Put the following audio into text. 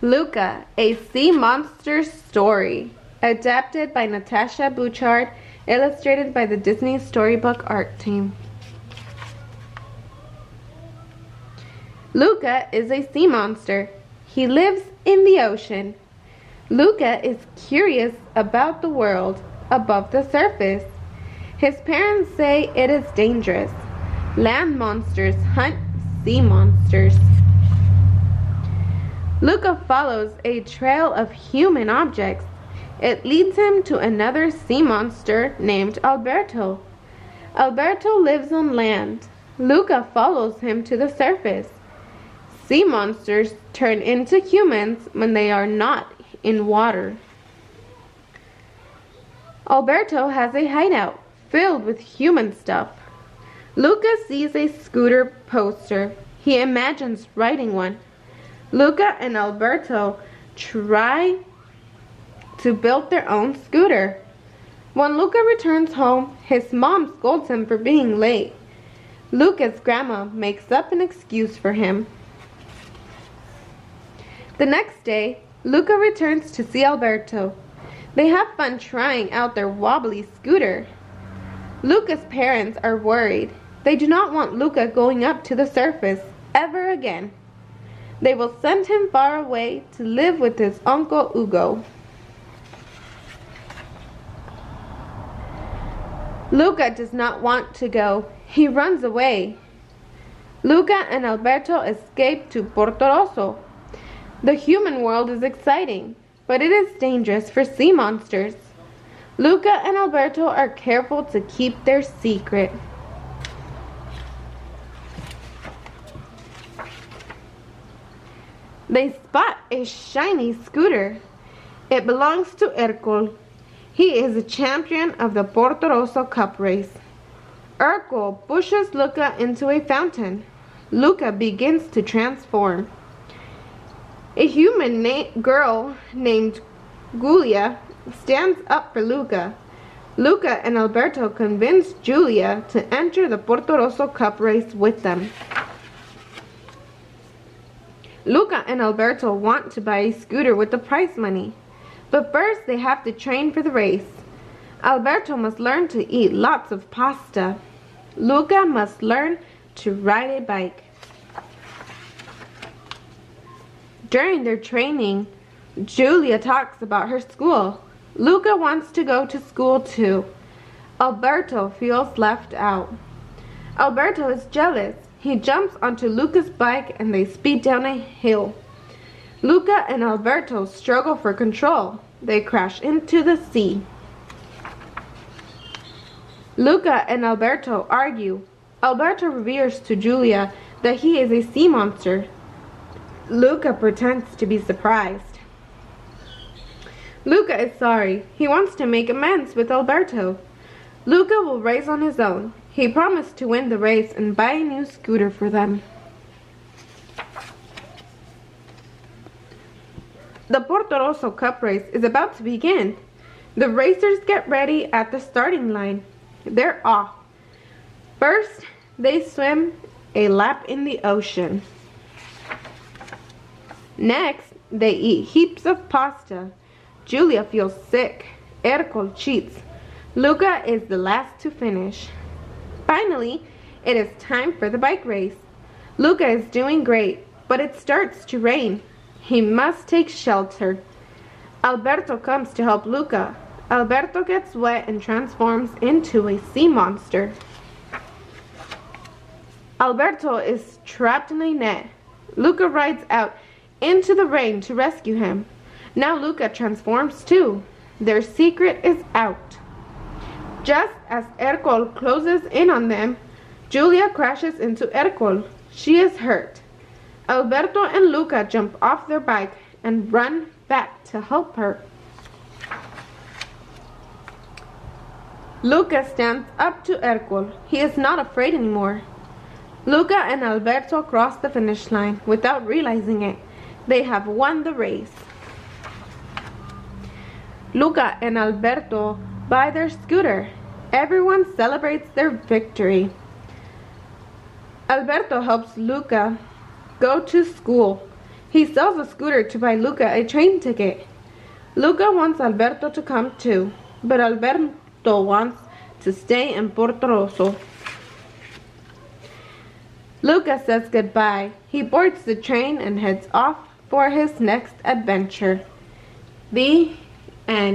Luca, a Sea Monster Story, adapted by Natasha Bouchard, illustrated by the Disney Storybook Art Team. Luca is a sea monster. He lives in the ocean. Luca is curious about the world above the surface. His parents say it is dangerous. Land monsters hunt sea monsters. Luca follows a trail of human objects. It leads him to another sea monster named Alberto. Alberto lives on land. Luca follows him to the surface. Sea monsters turn into humans when they are not in water. Alberto has a hideout filled with human stuff. Luca sees a scooter poster. He imagines riding one. Luca and Alberto try to build their own scooter. When Luca returns home, his mom scolds him for being late. Luca's grandma makes up an excuse for him. The next day, Luca returns to see Alberto. They have fun trying out their wobbly scooter. Luca's parents are worried. They do not want Luca going up to the surface ever again. They will send him far away to live with his Uncle Hugo. Luca does not want to go. He runs away. Luca and Alberto escape to Porto Rosso. The human world is exciting, but it is dangerous for sea monsters. Luca and Alberto are careful to keep their secret. They spot a shiny scooter. It belongs to Hercule. He is a champion of the Porto Rosso Cup race. Hercule pushes Luca into a fountain. Luca begins to transform. A human girl named Giulia stands up for Luca. Luca and Alberto convince Giulia to enter the Porto Rosso Cup race with them. Luca and Alberto want to buy a scooter with the prize money, but first they have to train for the race. Alberto must learn to eat lots of pasta. Luca must learn to ride a bike. During their training, Giulia talks about her school. Luca wants to go to school too. Alberto feels left out. Alberto is jealous. He jumps onto Luca's bike and they speed down a hill. Luca and Alberto struggle for control. They crash into the sea. Luca and Alberto argue. Alberto reveals to Giulia that he is a sea monster. Luca pretends to be surprised. Luca is sorry. He wants to make amends with Alberto. Luca will race on his own. He promised to win the race and buy a new scooter for them. The Porto Rosso Cup race is about to begin. The racers get ready at the starting line. They're off. First, they swim a lap in the ocean. Next, they eat heaps of pasta. Giulia feels sick. Hercule cheats. Luca is the last to finish. Finally, it is time for the bike race. Luca is doing great, but it starts to rain. He must take shelter. Alberto comes to help Luca. Alberto gets wet and transforms into a sea monster. Alberto is trapped in a net. Luca rides out into the rain to rescue him. Now Luca transforms too. Their secret is out. Just as Hercule closes in on them, Giulia crashes into Hercule. She is hurt. Alberto and Luca jump off their bike and run back to help her. Luca stands up to Hercule. He is not afraid anymore. Luca and Alberto cross the finish line without realizing it. They have won the race. Luca and Alberto buy their scooter. Everyone celebrates their victory. Alberto helps Luca go to school. He sells a scooter to buy Luca a train ticket. Luca wants Alberto to come too, but Alberto wants to stay in Portorosso. Luca says goodbye. He boards the train and heads off for his next adventure. The end.